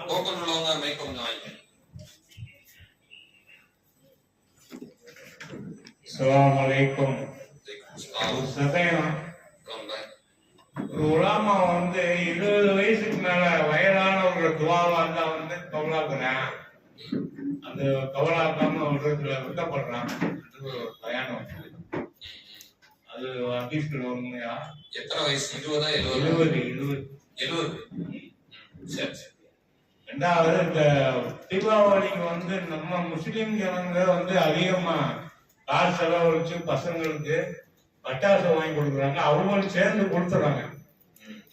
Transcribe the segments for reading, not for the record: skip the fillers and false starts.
Token உள்ளவங்க mic கொஞ்சம் வாங்கிக்கணும். அஸ்ஸலாமு அலைக்கும். ஒரு உலாமா 20 வயசுக்கு மேல வயதானவர்கள் துவாவா இருந்தா கவலாக்குறேன், அந்த கவலாக்காம விடுறதுல வெட்டப்படுறான் பயணம். அது ஹதீஸ்ல உண்மையா? எத்தனை வயசு? 20 70? சரி சரி. ரெண்டாவது, இந்த தீபாவளிக்கு நம்ம முஸ்லிம் ஜனங்க அதிகமா காசு செலவழிச்சு பசங்களுக்கு பட்டாசு வாங்கி கொடுக்குறாங்க, அவங்களும் சேர்ந்து கொடுத்துறாங்க.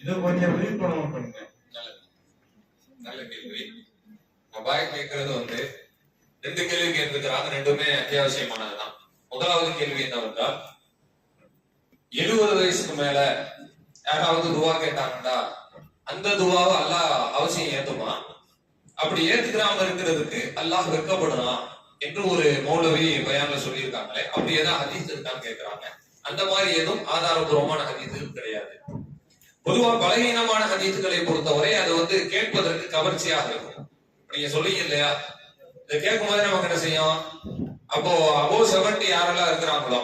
இது கொஞ்சம் விழிப்புணர்வு பண்ணுங்க. நல்ல கேள்வி. மொபைல் கேட்கறது 2 கேள்வி கேட்டிருக்கிறாங்க, ரெண்டுமே அத்தியாவசியமானதுதான். முதலாவது கேள்வி என்னவென்றால், 70 வயசுக்கு மேல யாராவது துவா கேட்டாங்கடா, அந்த துவாவை அல்லாஹ் அவசியம் ஏத்துமா? அப்படி ஏத்துக்கிறாம இருக்கிறதுக்கு அல்லாஹ் வெட்கப்படுறான் என்று ஒரு மௌலவி பயான்ல சொல்லியிருக்காங்களே, அப்படி ஏதாவது ஹதீஸ் இருக்கான்னு கேட்கிறாங்க. அந்த மாதிரி எதுவும் ஆதாரபூர்வமான ஹதீஸ்கள் கிடையாது. பொதுவா பலகீனமான ஹதீஸ்களை பொறுத்தவரை அது கேட்பதற்கு கவர்ச்சியாக இருக்கும். நீங்க சொல்லிங்க இல்லையா, இதை கேட்கும் போது நமக்கு என்ன செய்யும்? அப்போ அபோவ் 70 யாரெல்லாம் இருக்கிறாங்களோ,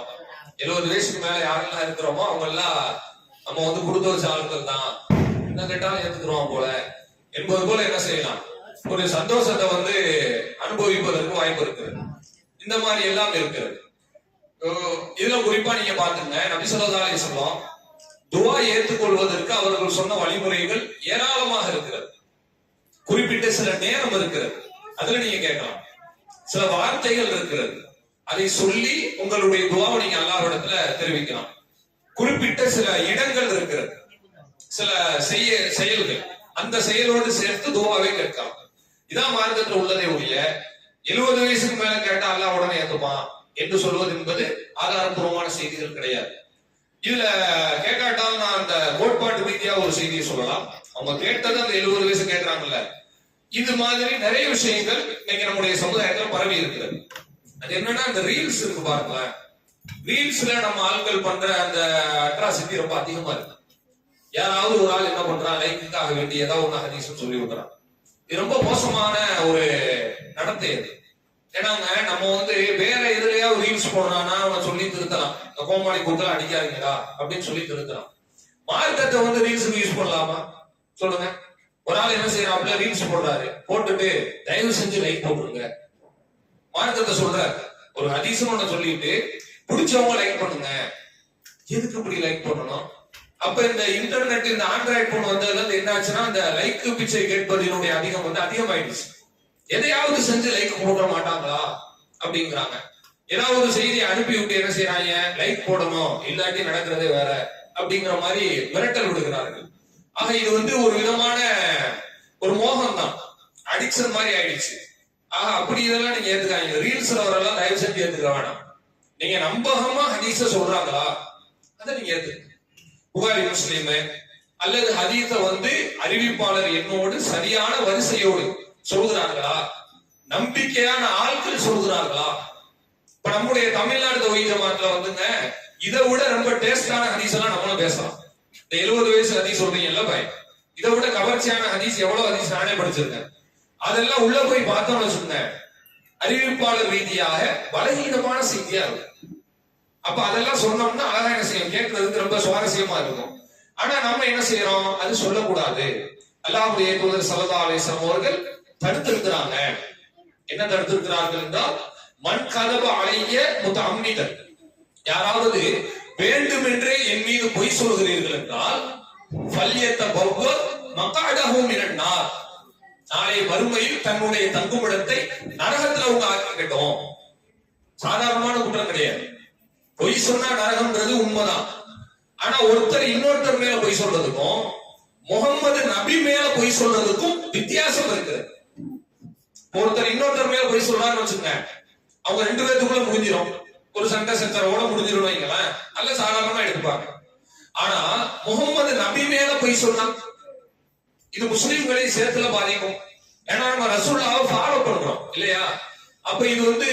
70 வயசுக்கு மேல யாரெல்லாம் இருக்கிறோமோ அவங்க எல்லாம் நம்ம கொடுத்த வச்ச ஆட்கள் தான், என்ன கேட்டாலும் ஏத்துக்கிறோம் போல என்பது போல என்ன செய்யலாம், ஒரு சந்தோஷத்தை அனுபவிப்பதற்கு வாய்ப்பு இருக்கிறது. இந்த மாதிரி எல்லாம் இருக்கிறது. இதுல குறிப்பா நீங்க பாத்துங்க, நபி ஸல்லல்லாஹு அலைஹி வஸல்லம் துஆ ஏற்றுக்கொள்வதற்கு அவர்கள் சொன்ன வழிமுறைகள் ஏராளமாக இருக்கிறது. குறிப்பிட்ட சில நேரம் இருக்கிறது, அதுல நீங்க கேட்கலாம். சில வார்த்தைகள் இருக்கிறது, அதை சொல்லி உங்களுடைய துஆவை நீங்க அல்லாஹ்விடத்துல தெரிவிக்கலாம். குறிப்பிட்ட சில இடங்கள் இருக்கிறது, சில செயல்கள், அந்த செயலோடு சேர்த்து துஆவை கேட்கலாம். இதான் மார்க்கத்தில் உள்ளதே ஒழிய 70 வயசுக்கு மேல கேட்டா அல்லாஹ் உடனே ஏத்துமா என்று சொல்வது என்பது ஆதாரபூர்வமான செய்திகள் கிடையாது. இதுல கேட்காட்டால் நான் அந்த கோட்பாட்டு ரீதியா ஒரு செய்தியை சொல்லலாம். அவங்க கேட்டது அந்த 70 வயசு கேட்கறாங்கல்ல, இது மாதிரி நிறைய விஷயங்கள் இன்னைக்கு நம்முடைய சமுதாயத்தில் பரவி இருக்கிறது. அது என்னன்னா, அந்த ரீல்ஸ் இருக்கு பாருங்களேன், ரீல்ஸ்ல நம்ம ஆட்கள் பண்ற அந்த அட்ராசிட்டி ரொம்ப அதிகமா இருக்கு. யாராவது ஒரு ஆள் என்ன பண்றான், லைக்குக்காக வேண்டிய ஏதாவது ஒண்ணு ஹதீஸ் சொல்லி விடுறான். இது ரொம்ப மோசமான ஒரு நடத்தை அது. ஏன்னாங்க, நம்ம வேற எதுலயாவது ரீல்ஸ் போடுறான்னா அவனை சொல்லி திருத்தலாம், இந்த கோமாளி கூட்டல அடிக்காதீங்களா அப்படின்னு சொல்லி திருத்தலாம். மார்க்கத்தை ரீல்ஸுக்கு யூஸ் பண்ணலாமா சொல்லுங்க? ஒரு ஆள் என்ன செய்யறாப்புல, ரீல்ஸ் போடுறாரு, போட்டுட்டு தயவு செஞ்சு லைக் போட்டுருங்க. மார்க்கத்தை சொல்ற ஒரு ஹதீஸ்னு ஒண்ணு சொல்லிட்டு பிடிச்சவங்க லைக் பண்ணுங்க. எதுக்கு இப்படி லைக் பண்ணணும்? அப்ப இந்த இன்டர்நெட், இந்த ஆண்ட்ராய்டு போன் வந்ததுல என்ன ஆச்சுன்னா, இந்த லைக் பிச்சை கேட்பதனுடைய அதிகமாயிடுச்சு. எதையாவது செஞ்சு லைக் போட மாட்டாங்களா அப்படிங்கிறாங்க. ஏதாவது ஒரு செய்தியை அனுப்பி விட்டு என்ன செய்யறாங்க, லைக் போடணும், இல்லாட்டி நடக்கிறதே வேற அப்படிங்கிற மாதிரி மிரட்டல் விடுகிறார்கள். ஆக இது ஒரு விதமான ஒரு மோகம் தான், அடிக்ஷன் மாதிரி ஆயிடுச்சு. ஆக அப்படி இதெல்லாம் நீங்க ஏத்துக்காங்க. ரீல்ஸ்ல வரலாம் தயவு செஞ்சு ஏத்துக்க வேணாம். நீங்க நம்பகமா ஹதீஸ சொல்றாங்களா அதை நீங்க ஏத்துக்க. புகாரி, முஸ்லிம் அல்லது ஹதீஸ அறிவிப்பாளர் என்னோடு சரியான வரிசையோடு சொல்கிறார்களா, நம்பிக்கையான ஆட்கள் சொல்கிறார்களா? இப்ப நம்முடைய தமிழ்நாடு தௌஹீத் ஜமாஅத்ல இதை விட ரொம்ப டேஸ்டான ஹதீஸ் எல்லாம் நம்மளும் பேசலாம். இந்த 70 வயசு ஹதீஸ் சொல்றீங்கல்ல பாய், இதை விட கவர்ச்சியான ஹதீஸ் எவ்வளவு ஹதீஸ் நானே படிச்சிருக்கேன். அதெல்லாம் உள்ள போய் பார்த்தோம்னு வச்சுங்க, அறிவிப்பாளர் ரீதியாக பலகீனமான செய்தியா இருக்கும். அப்ப அதெல்லாம் சொன்னோம்னா அழகா என்ன செய்யும், கேட்கறதுக்கு ரொம்ப சுவாரஸ்யமா இருக்கும். ஆனா நம்ம என்ன செய்யறோம், அது சொல்லக்கூடாது. அல்லாஹ்வுடைய தூதர் ஸல்லல்லாஹு அலைஹி வஸல்லம் அவர்கள் தடுத்திருக்கிறாங்க. என்ன தடுத்திருக்கிறார்கள் என்றால், மன் கதப அலைய முத்தஅம்மிதன், யாராவது வேண்டுமென்றே என் மீது பொய் சொல்கிறீர்கள் என்றால், ஃபல்யத்தபவ்வ மக்அதஹு மினன் நார், நாளை வறுமையில் தன்னுடைய தங்குமிடத்தை நரகத்துல அவங்க ஆக்கிக்கட்டும். சாதாரணமான குற்றம் கிடையாது. பொய் சொன்னா நரகம்ன்றது உண்மைதான். ஆனா ஒருத்தர் இன்னொருத்தர் மேல பொய் சொல்றதுக்கும் முகம்மது நபி மேல பொய் சொல்றதுக்கும் வித்தியாசம் இருக்கிறது. ஒருத்தர் இன்னொருத்தர் மேல பொய் சொல்றாருன்னு வச்சுங்க, அவங்க 2 பேத்துக்குள்ள முடிஞ்சிடும், ஒரு சண்டை சச்சரவோட முடிஞ்சிடும் வைங்களேன், அல்ல சாதாரணமா எடுப்பாங்க. ஆனா முகம்மது நபி மேல பொய் சொன்னா இது முஸ்லிம்களை சேர்த்துல பாதிக்கும். ஏன்னா நம்ம ரசூலுல்லாஹ்வை ஃபாலோ பண்றோம் இல்லையா? அப்ப இது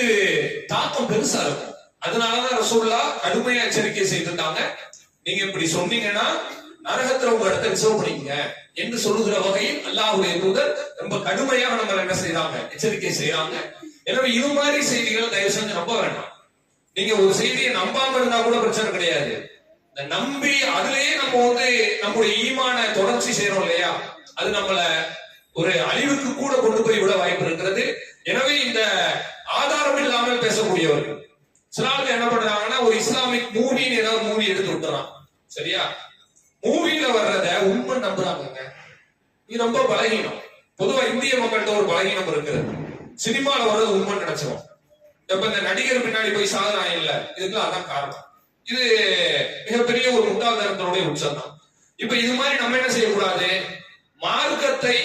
தாக்கம் பெருசா இருக்கும். அதனாலதான் ரசூலுல்லாஹ் கடுமையா எச்சரிக்கை செய்திருக்காங்க. நீங்க இப்படி சொன்னீங்கன்னா நரகத்துல உங்க இடத்தை ரிசர்வ் பண்ணிக்கங்க என்று சொல்லுகிற வகையில் அல்லாஹ்வுடைய தூதர் ரொம்ப கடுமையாக நம்ம என்ன செய்யறாங்க, எச்சரிக்கை செய்யறாங்க. எனவே இது மாதிரி செய்திகளை தயவு செஞ்சு நம்ப வேண்டாம். நீங்க ஒரு செய்தியை நம்பாம இருந்தா கூட பிரச்சனை கிடையாது. இந்த நம்பி அதுலயே நம்ம வந்து நம்முடைய ஈமான தொடர்ச்சி செய்யறோம் இல்லையா, அது நம்மள ஒரு அழிவுக்கு கூட கொண்டு போய் விட வாய்ப்பு இருக்கிறது. எனவே இந்த ஆதாரம் இல்லாமல் பேசக்கூடியவர்கள் சிலாங்க என்ன பண்றாங்கன்னா, ஒரு இஸ்லாமிக் மூவின்னு ஏதாவது மூவி எடுத்து விட்டுறான், சரியா? மூவில வர்றத உண்மை நம்புறாங்க. இது ரொம்ப பலகீனம். பொதுவா இந்திய மக்கள்கிட்ட ஒரு பலகீனம் இருக்கிறது. சினிமால வர்றது உண்மை நினைச்சிரும். இப்ப இந்த நடிகர் பின்னாடி போய் சாதனம் இல்ல, இதுக்கு அதான் காரணம். இது மிகப்பெரிய ஒரு முட்டாள்தனத்தினுடைய உச்சம் தான். இப்ப இது மாதிரி நம்ம என்ன செய்யக்கூடாது, மார்க்கத்தை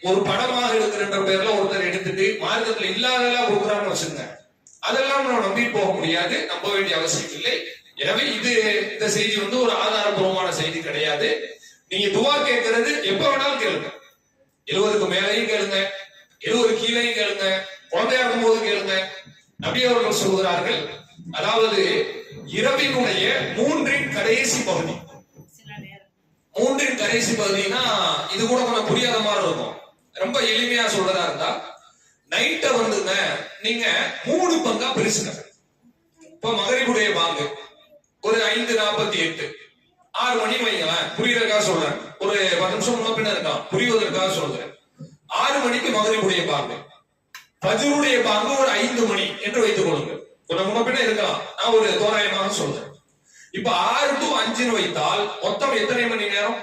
ஒரு படமாக எடுக்கிற பேர்ல ஒருத்தர் எடுத்துட்டு மார்க்கத்துல இல்லாதெல்லாம் கொடுக்குறான்னு வச்சுங்க, அதெல்லாம் நம்ம நம்பிட்டு போக முடியாது, நம்ப வேண்டிய அவசியம் இல்லை. எனவே இந்த செய்தி வந்து ஒரு ஆதாரபூர்வமான செய்தி கிடையாது. நீங்க துவா கேட்கறது எப்ப வேணாலும் கேளுங்க, 70க்கு மேலையும் கேளுங்க, 70 கீழையும் கேளுங்க, குழந்தையா இருக்கும் போது கேளுங்க. நபி அவர்கள் சொல்கிறார்கள், அதாவது இரவினுடைய 3 கடைசி பகுதி, 3 கடைசி பகுதினா இது கூட கொஞ்சம் புரியாத மாதிரி இருக்கும். ரொம்ப எளிமையா சொல்றதா இருந்தா, நைட்ட வந்துங்க நீங்க 3 பங்கா பிரிச்சுங்க. இப்ப மகரிபுடைய பாங்கு ஒரு 5:48, 6 மணி வைங்களேன், புரியறதுக்காக சொல்றேன். ஒரு 10 நிமிஷம் முன்ன பின்ன இருக்கான், புரிவதற்காக சொல்றேன். 6 மணிக்கு மகரிபுடைய பாங்கு, ஃபஜ்ருடைய பாங்கு ஒரு 5 மணி என்று வைத்துக் கொள்ளுங்க. கொஞ்சம் முன்ன பின்ன இருக்கலாம், நான் ஒரு தோராயமாக சொல்றேன். இப்ப 6 to 5 வைத்தால் மொத்தம் எத்தனை மணி நேரம்?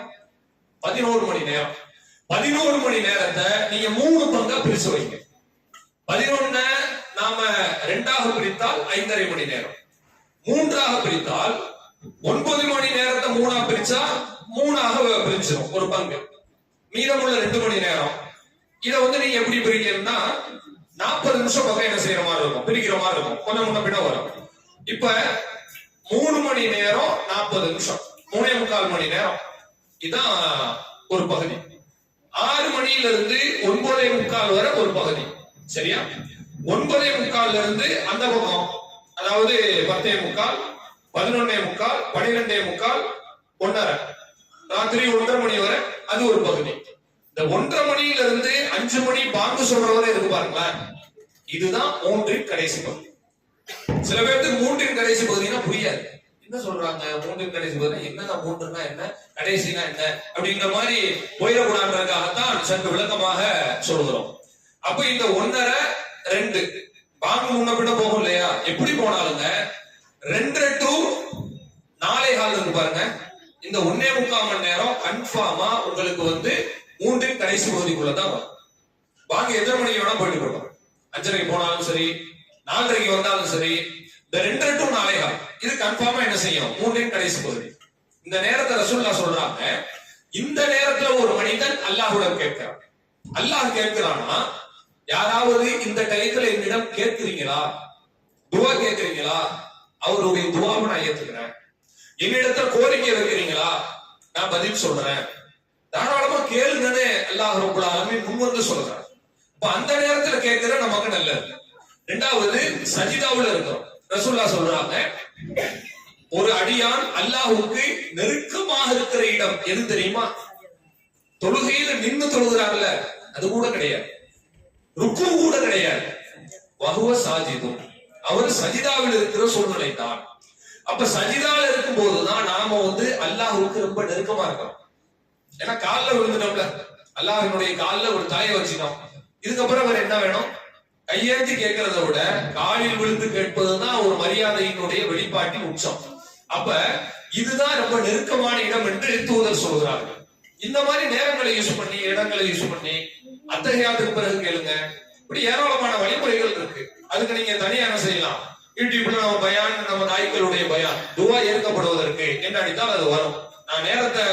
11 மணி நேரம். 11 மணி நேரத்தை நீங்க 3 பங்கா பிரிச்சு வைங்க. 11 நாம 2ஆக பிரித்தால் 5.5 மணி நேரம், 3ஆக பிரித்தால் 9 மணி நேரத்தை 3ஆக பிரிச்சா 3ஆக பிரிச்சிடும் ஒரு பங்கு, மீதமுள்ள 2 மணி நேரம். இத வந்து நீங்க எப்படி பிரிக்கணும்னா 40 நிமிஷம் பக்கம் என்ன செய்யற மாதிரி இருக்கும், பிரிக்கிற மாதிரி இருக்கும், கொஞ்சம் முன்ன பின்ன வரும். இப்ப 3 மணி நேரம் 40 நிமிஷம், 3.25 மணி நேரம், இதுதான் ஒரு பகுதி. 6 மணியில இருந்து 9:45 வரை ஒரு பகுதி, சரியா? 9:45 இருந்து அந்த பக்கம், அதாவது 10:45, 11:45, 12:45, 1:30, ராத்திரி 1:30 மணி வரை அது ஒரு பகுதி. இந்த 1:30 மணியில இருந்து 5 மணி பாங்கு சொல்ற வரை இருக்கு பாருங்களேன், இதுதான் 3 கடைசி பகுதி. சில பேருக்கு 3 கடைசி பகுதினா புரியாது, என்ன சொல்றாங்க 3 கடைசி பகுதி, என்னங்க 3னா என்ன, கடைசினா என்ன அப்படிங்கிற மாதிரி போயிடக்கூடாதுன்றதுக்காகத்தான் சற்று விளக்கமாக சொல்கிறோம். அப்ப இந்த 1:30, 2 பாங்கு முன்ன பின்ன போகும் இல்லையா, எப்படி போனாலுங்க 2 to 4:15 இருக்கு பாருங்க, இந்த 1.25 மணி நேரம் கன்ஃபார்மா உங்களுக்கு வந்து 3 கடைசி பகுதிக்குள்ளதான் வரும். பாங்கு எத்தனை மணிக்கு வேணா போயிட்டு போட்டோம், 5:30 போனாலும் சரி, 4:30 வந்தாலும் சரி, இந்த 2 to 4:15 இது கன்ஃபார்மா என்ன செய்யும், 3 கடைசி பகுதி. இந்த நேரத்தை ரசூலுல்லாஹ் சொல்றாங்க, இந்த நேரத்துல ஒரு மனிதன் அல்லாஹ்விடம் கேட்கிறான். அல்லாஹ் கேட்கிறானா, யாராவது இந்த டயத்துல என்னிடம் கேட்கிறீங்களா, துவா கேட்கிறீங்களா, அவருடைய துவாவை நான் ஏத்துக்கிறேன். என்னிடத்துல கோரிக்கை வைக்கிறீங்களா, நான் பதில் சொல்றேன், தாராளமா கேளுங்கன்னு அல்லாஹ் ரப்பல் ஆலமீன் முன் வந்து சொல்றான். அப்ப அந்த நேரத்துல கேட்கிற நமக்கு நல்லது. 2வது சஜிதாவுல இருக்கிறோம். ரசூலுல்லாஹ் சொல்றாங்க, ஒரு அடியான் அல்லாஹ்வுக்கு நெருக்கமாக இருக்கிற இடம் எது தெரியுமா? தொழுகையில நின்னு தொழுகிறாங்கல்ல, அது கூட கிடையாது, ருக்கு கூட கிடையாது, வஹுவ சாஜிதும், அவர் சஜிதாவில் இருக்கிற சூழ்நிலை தான். அப்ப சஜிதால இருக்கும் போதுதான் நாம வந்து அல்லாஹ்வுக்கு ரொம்ப நெருக்கமா இருக்கோம். ஏன்னா காலில் விழுந்துட்டோம்ல, அல்லாஹ்வினுடைய காலில் ஒரு தலையை வச்சுட்டோம், இதுக்கப்புறம் வேற என்ன வேணும்? கையேந்தி கேட்கறத விட காலில் விழுந்து கேட்பதுதான் ஒரு மரியாதையினுடைய வெளிப்பாட்டின் உச்சம். அப்ப இதுதான் ரொம்ப நெருக்கமான இடம் என்று தூதர் சொல்கிறார்கள். இந்த மாதிரி நேரங்களை யூஸ் பண்ணி, இடங்களை யூஸ் பண்ணி அத்தகையாத்துக்கு பிறகு கேளுங்க. இப்படி ஏராளமான வழிமுறைகள் இருக்கு. அதுக்கு நீங்க தனியா என்ன செய்யலாம், யூடியூப்ல நம்ம பயான், நம்ம தாய்களுடைய பயான் துவா ஏற்கப்படுவதற்கு என்று அடித்தால் அது வரும். நான் நேரத்தை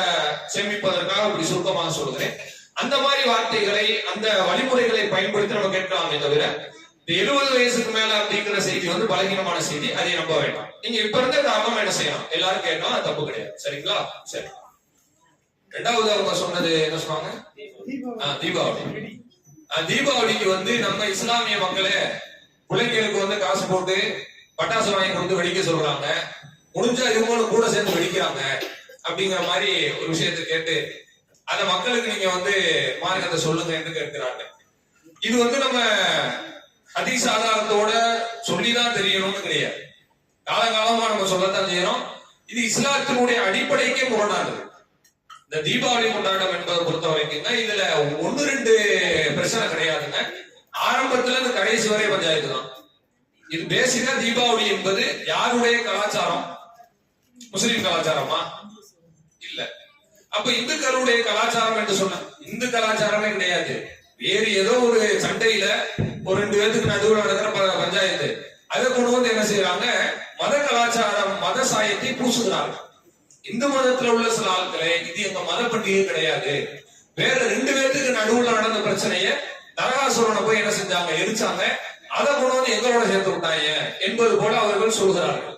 சேமிப்பதற்காக இப்படி சுருக்கமாக சொல்கிறேன். அந்த மாதிரி வார்த்தைகளை, அந்த வழிமுறைகளை பயன்படுத்தி நம்ம கேட்கலாமே தவிர, இந்த 70 வயசுக்கு மேல அப்படிங்கிற செய்தி வந்து பலகீனமான செய்தி, அதை நம்ப வேண்டாம். நீங்க இப்ப இருந்தே தாராளமா என்ன செய்யலாம், எல்லாரும் கேட்கலாம், அது தப்பு கிடையாது, சரிங்களா? சரி. 2வது அவங்க சொன்னது என்ன சொன்னாங்க, தீபாவளி. தீபாவளிக்கு வந்து நம்ம இஸ்லாமிய மக்களே பிள்ளைங்களுக்கு வந்து காசு போட்டு பட்டாசு வாங்கி கொடுத்து வெடிக்க சொல்றாங்க, முடிஞ்சா இவங்களும் கூட சேர்ந்து வெடிக்கிறாங்க அப்படிங்கிற மாதிரி ஒரு விஷயத்தை கேட்டு அந்த மக்களுக்கு நீங்க வந்து மார்க்கத்தை சொல்லுங்க என்று கேட்கிறாங்க. இது வந்து நம்ம ஹதீஸ் ஆதாரத்தோட சொல்லிதான் தெரியணும்னு கிடையாது. காலகாலமா நம்ம சொல்லத்தான் செய்யறோம். இது இஸ்லாத்தினுடைய அடிப்படைக்கே முரணானது. இந்த தீபாவளி கொண்டாட்டம் என்பதை பொறுத்த வரைக்குங்க இதுல 1-2 பிரச்சனை கிடையாதுங்க. ஆரம்பத்துல இருந்து கடைசி வரை பஞ்சாயத்து தான். இது பேசிக்கா தீபாவளி என்பது யாருடைய கலாச்சாரம்? முஸ்லிம் கலாச்சாரமா? இல்ல. அப்ப இந்துக்களுடைய கலாச்சாரம் என்று சொன்ன இந்து கலாச்சாரமே கிடையாது. வேறு ஏதோ ஒரு சண்டையில ஒரு 2 பேருக்கு நடுவில் நடக்கிற பஞ்சாயத்து அதை கொண்டு வந்து என்ன செய்யறாங்க? மத கலாச்சாரம் மத சாயத்தை பூசுகிறார்கள். இந்து மதத்துல உள்ள சில ஆட்களே இது எங்க மத பண்டிகை கிடையாது, வேற 2 பேருக்கு நடுவுல நடந்த பிரச்சனைய நரகாசுரனை போய் என்ன செஞ்சாங்க? எரிச்சாங்க. அதை கொண்டு வந்து எங்களோட சேர்த்து விட்டாங்க என்பது போல அவர்கள் சொல்கிறார்கள்.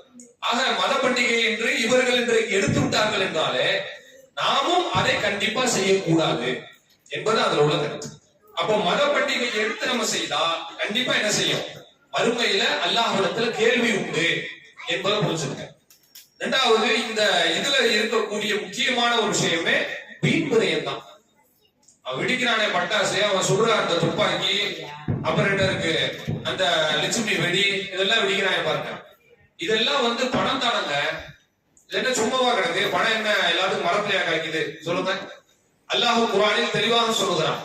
ஆக மத பண்டிகை என்று இவர்கள் என்று எடுத்து விட்டார்கள் என்றாலே நாமும் அதை கண்டிப்பா செய்யக்கூடாது என்பது அதுல உள்ள கருத்து. அப்போ மத பண்டிகை எடுத்து நம்ம செய்தா கண்டிப்பா என்ன செய்யும்? மறுமையில அல்லாஹ்விடத்துல கேள்வி உண்டு என்பதை புரிஞ்சுங்க. 2வது, இந்த இதுல இருக்கக்கூடிய முக்கியமான ஒரு விஷயமே வீண் விரயம் தான். அவன் வெடிக்கிறானே பட்டாசு, அவன் சுடுற அந்த துப்பாக்கி, அப்புறம் என்ன இருக்கு அந்த லட்சுமி வெடி, இதெல்லாம் வெடிக்கிறானே பாருங்க. இதெல்லாம் வந்து பணம் தானங்க. இது என்ன சும்மாவா கிடக்கு? பணம் என்ன எல்லாத்துக்கும் மரத்திலையா காய்க்குது? சொல்லுங்க. அல்லாஹ் குர்ஆனில் தெளிவாக சொல்லுகிறான்,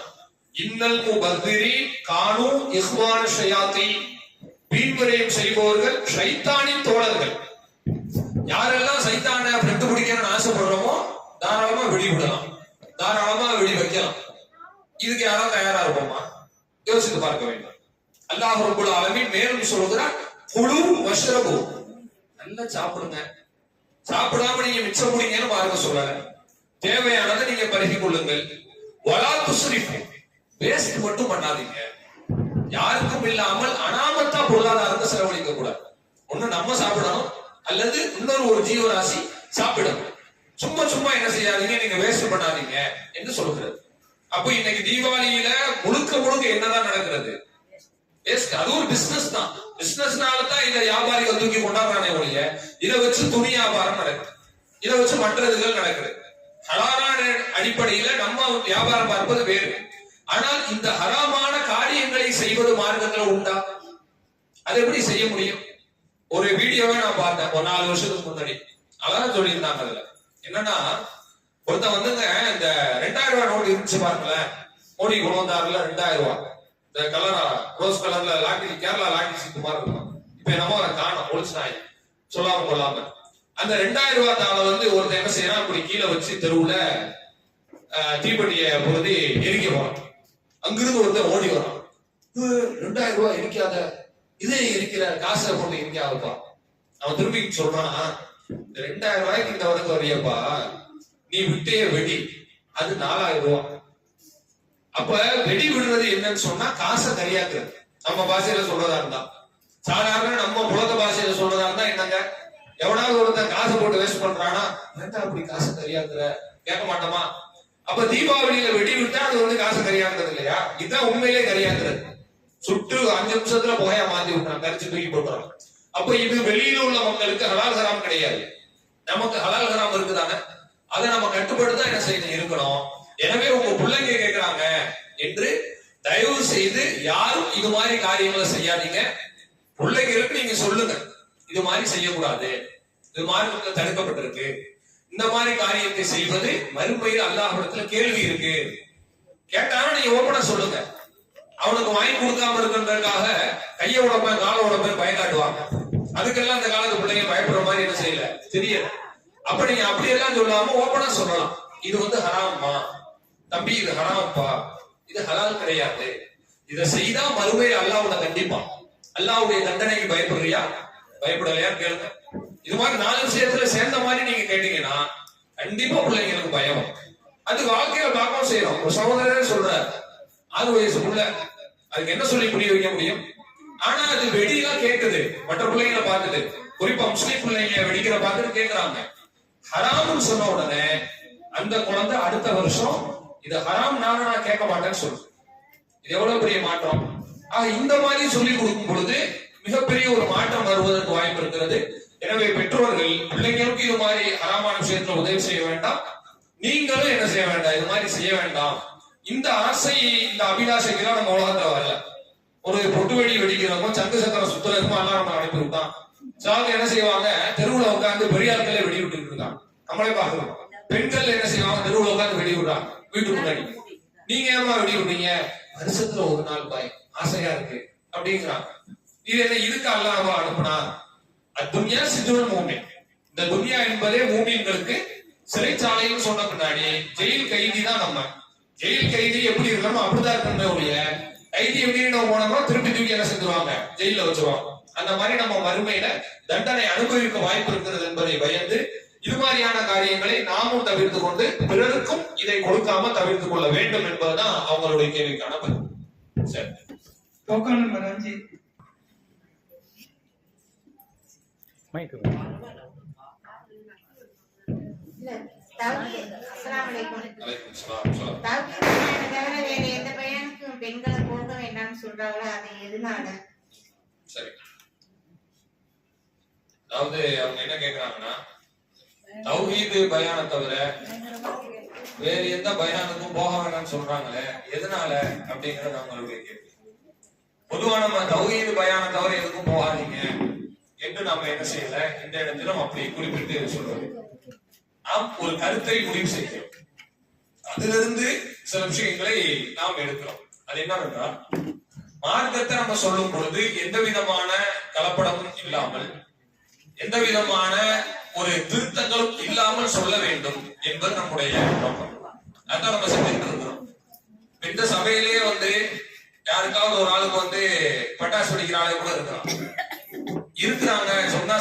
இன்னல் முபத்திரீன் கானூ இஹ்வான ஷயாத்தீன். வீண் விரயம் செய்பவர்கள் ஷைத்தானின் தோழர்கள். யாரெல்லாம் சைத்தானை ஃப்ரெண்ட் பிடிக்கணும்னு ஆசைப்படுறோமோ தாராளமா வெடி விடலாம், தாராளமா வெடி வைக்கலாம். இதுக்கு யாராவது தயாரா இருப்போமா? யோசித்து பார்க்க வேண்டும். அல்லாஹ் ரப்பல் ஆலமீன் மேலும் சொல்கிறான், குலு வஷ்ரபு, நல்லா சாப்பிடுங்க, சாப்பிடாம நீங்க மிச்சம் முடிங்கன்னு பாருங்க சொல்லல. தேவையானதை நீங்க பருகிக் கொள்ளுங்கள். வலா துஸ்ரிஃபு, வேஸ்ட் மட்டும் பண்ணாதீங்க. யாருக்கும் இல்லாமல் அனாமத்தா பொருளாதாரத்தை செலவழிக்க கூடாது. ஒண்ணு நம்ம சாப்பிடணும் அல்லது இன்னொரு ஒரு ஜீவராசி சாப்பிடணும். சும்மா சும்மா என்ன செய்யாதீங்க, நீங்க வேஸ்ட் பண்ணாதீங்க என்று சொல்கிறது. அப்போ இன்னைக்கு தீபாவளியில முழுக்க முழுக்க என்னதான் நடக்கிறது? அது ஒரு பிசினஸ் தான். பிசினஸ்னால தான் இதை வியாபாரிகள் தூக்கி கொண்டாடுறானே ஒழிய இதை வச்சு துணி வியாபாரம் நடக்குது, இதை வச்சு மற்றதுகள் நடக்குது. ஹலாலான அடிப்படையில நம்ம வியாபாரம் பார்ப்பது வேறு. ஆனால் இந்த ஹராமான காரியங்களை செய்வது மார்க்கத்துல உண்டா? அது எப்படி செய்ய முடியும்? ஒரு வீடியோவை நான் பார்த்தேன் ஒரு 4 வருஷத்துக்கு முன்னாடி. அதான் சொல்லியிருந்தாங்க. அதுல என்னன்னா, ஒருத்தன் வந்துங்க இந்த 2000 ரூபாய் நோட்டு இருந்துச்சு பாருங்களேன், மோடி கொண்டு வந்தாருல 2000 ரூபாய், இந்த கலரா ரோஸ் கலர்ல லாட்டி, கேரளா லாட்டி சீட்டு மாதிரி இருக்கும். இப்ப என்னமோ அதை காணும், ஒளிச்சுனாய் சொல்லாம கொள்ளாம. அந்த 2000 ரூபாய் தாளை வந்து ஒருத்தன் என்ன செய்யறான், அப்படி கீழே வச்சு தெருவுல தீப்பெட்டிய பொழுது எரிக்க போறான். அங்கிருந்து ஒருத்தன் ஓடி வரான், 2000 ரூபாய் எரிக்காத, இதே இருக்கிற காசை போட்டு எரிக்காதப்பா. அவன் திரும்பி சொல்றான், இந்த 2000 ரூபாய்க்கு இந்த வரைக்கும் வரையப்பா, நீ விட்டே வெடி, அது 4000 ரூபாய். அப்ப வெடி விடுறது என்னன்னு சொன்னா காசை கரியாக்குறது. நம்ம பாஷையில சொல்றதா இருந்தா, சாதாரண நம்ம புலக பாஷையில சொல்றதா இருந்தா என்னங்க, எவனாவது ஒருத்தன் காசை போட்டு வேஸ்ட் பண்றானா, என்ன அப்படி காசை கரியாக்குற கேட்க மாட்டோமா? அப்ப தீபாவளியில வெடி விட்டா அது வந்து காசை கரியாக்குறது இல்லையா? இதுதான் உண்மையிலே கரியாக்குறது. சுட்டு 5 நிமிஷத்துல புகையா மாத்தி விட்டுறான், கரிச்சு தூக்கி போட்டுறான். அப்ப இது வெளியில உள்ள மக்களுக்கு ஹலால் ஹராம் கிடையாது, நமக்கு ஹலால் ஹராம் இருக்குதானே? அதை நம்ம கட்டுப்படுத்த என்ன செய்யணும், இருக்கணும். எனவே உங்க பிள்ளைங்க கேட்கிறாங்க என்று தயவு செய்து யாரும் இது மாதிரி காரியங்களை செய்யாதீங்க. பிள்ளைங்களுக்கு நீங்க சொல்லுங்க, இது மாதிரி செய்யக்கூடாது, இது மாதிரி தடுக்கப்பட்டிருக்கு, இந்த மாதிரி காரியத்தை செய்வது மறுமையில் அல்லாஹ்விடத்துல கேள்வி இருக்கு. கேட்டாலும் நீங்க ஓப்பனா சொல்லுங்க. அவனுக்கு வாங்கி கொடுக்காம இருக்கிறதுக்காக கைய உடம்பேன் கால உடம்பேன் பயங்காட்டுவாங்க. அதுக்கெல்லாம் அந்த காலத்து பிள்ளைங்க பயப்படுற மாதிரி என்ன செய்யல தெரியல. அப்ப நீங்க அப்படியெல்லாம் சொல்லாம ஓப்பனா சொல்லலாம், இது வந்து ஹராம்மா தம்பி, இது ஹராம்ப்பா, இது ஹலால் கிடையாது, இதை செய்தா மறுமையில் அல்லாஹ் உன்னை கண்டிப்பான். அல்லாஹ்வுடைய தண்டனைக்கு பயப்படுறியா பயப்படலையா கேளுங்க. இது மாதிரி 4 விஷயத்துல சேர்ந்த மாதிரி நீங்க கேட்டீங்கன்னா கண்டிப்பா பிள்ளைங்களுக்கு பயம். அது வாழ்க்கையில பார்க்கவும் செய்யறோம். ஒரு சகோதரரே சொல்ற 6 வயசு புள்ள, அதுக்கு என்ன சொல்லி புரிய வைக்க முடியும்? ஆனா அது வெடியெல்லாம் கேட்குது, மற்ற பிள்ளைங்களை பார்த்துட்டு, குறிப்பா முஸ்லீம் பிள்ளைங்க வெடிக்கிற பார்த்துட்டு கேட்கிறாங்க. ஹராம்னு சொன்ன உடனே அந்த குழந்தை அடுத்த வருஷம் இது ஹராம் நான் கேட்க மாட்டேன்னு சொல்லுது. இது எவ்வளவு பெரிய மாற்றம்! ஆக இந்த மாதிரி சொல்லி கொடுக்கும் பொழுது மிகப்பெரிய ஒரு மாற்றம் வருவதற்கு வாய்ப்பு இருக்கிறது. எனவே பெற்றோர்கள் பிள்ளைங்களுக்கு இது மாதிரி ஹராமான விஷயத்துல உதவி செய்ய வேண்டாம், நீங்களும் என்ன செய்ய வேண்டாம், இது மாதிரி செய்ய வேண்டாம். இந்த ஆசை, இந்த அபிலாஷைக்கெல்லாம் நம்ம உலகத்துல வரல. ஒரு பொட்டு வெடி வெடிக்கிறப்போ சங்கு சக்கரம் சுத்துறதுக்கும் எல்லாம் நம்ம அனுப்பி விட்டான். சாங்க என்ன செய்வாங்க, தெருவுல உட்காந்து பெரிய ஆட்களே வெடி விட்டு இருக்காங்க, நம்மளே பாக்குறோம். பெண்கள் என்ன செய்வாங்க, தெருவுல உட்காந்து வெடி விடுறாங்க வீட்டுக்கு முன்னாடி. நீங்க ஏமா வெடி விடுறீங்க, வருஷத்துல ஒரு நாள் பாய் ஆசையா இருக்கு அப்படிங்கிறாங்க. இது என்ன, இதுக்கு அல்லாஹ் அனுப்புனா? துன்யா சிஜுல் மூமின், இந்த துன்யா என்பதே மூமின்களுக்கு சிறைச்சாலைன்னு சொன்ன பின்னாடி ஜெயில் கைதி தான். நம்ம ஜெயில் கைதி எப்படி இருக்கணும் அப்படிதான் இருக்கணுமே ஒழிய, கைதி எப்படின்னு நம்ம போனோம்னா திருப்பி தூக்கி என்ன செஞ்சுருவாங்க, ஜெயில வச்சிருவாங்க. அந்த மாதிரி நம்ம மறுமையில தண்டனை அனுபவிக்க வாய்ப்பு இருக்கிறது என்பதை பயந்து இது மாதிரியான காரியங்களை நாமும் தவிர்த்து கொண்டு பிறருக்கும் இதை கொடுக்காம தவிர்த்து கொள்ள வேண்டும் என்பதுதான் அவங்களுடைய கேள்விக்கான பதில். சரி, டோக்கன் நம்பர் 5. அலைக்கும் ஸலாம். தவிர வேற எந்த பையனுக்கும் பெண்களை போக வேண்டாம்னு சொல்றாங்களோ அது எதனால? சரி, அதாவது அவங்க என்ன கேக்குறாங்கன்னா, தௌஹீது பயான தவிர வேற எந்த பயானுக்கும் போக வேண்டாம்னு சொல்றாங்களே, எதனால அப்படிங்கறது அவங்களுடைய கேள்வி. பொதுவா நம்ம தௌஹீது பயான தவிர எதுக்கும் போகாதீங்க என்று நாம என்ன செய்யல, இந்த இடத்திலும் அப்படி குறிப்பிட்டு சொல்றது. நாம் ஒரு கருத்தை முடிவு செய்கிறோம், அதிலிருந்து சில விஷயங்களை நாம் எடுக்கிறோம். அது என்னவென்றால், மார்க்கத்தை நம்ம சொல்லும் பொழுது எந்த விதமான கலப்படமும் இல்லாமல், எந்த விதமான ஒரு திருத்தங்களும் இல்லாமல் சொல்ல வேண்டும் என்பது நம்முடைய நோக்கம். அதான் நம்ம செஞ்சுட்டு இருக்கிறோம். இந்த சபையிலேயே யாருக்காவது ஒரு ஆளுக்கு பட்டாசு வெடிக்கிற ஆளே கூட இருக்கிறாங்க சொன்னா